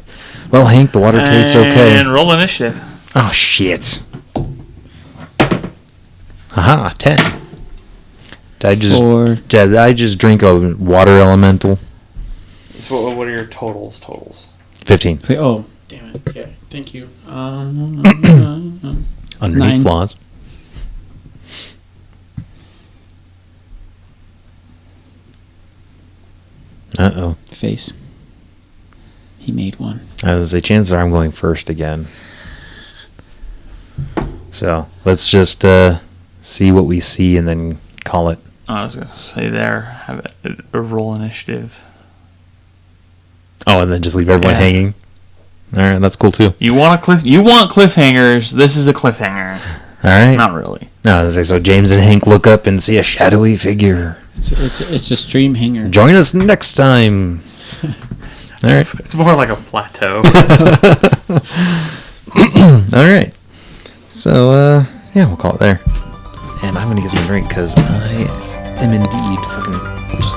A: Well, Hank, the water tastes okay.
E: And roll initiative.
A: Oh, shit. Aha, 10. Did I just drink a water elemental?
E: So what are your totals?
A: 15. 15.
D: Oh, damn it. Yeah, thank you.
A: Underneath
D: 9.
A: flaws. Uh-oh.
D: Face. He made one.
A: As a chances are I'm going first again. So let's just see what we see and then call it.
E: I was gonna say have a roll initiative.
A: Oh, and then just leave everyone
E: Yeah.
A: hanging. All right, that's cool too.
E: You want cliffhangers? This is a cliffhanger.
A: All right.
E: Not really.
A: No, I was gonna say, so James and Hank look up and see a shadowy figure.
D: It's just stream hanger.
A: Join us next time. All right.
E: It's more like a plateau.
A: All right. So, yeah, we'll call it there. And I'm going to get some drink because I am indeed fucking just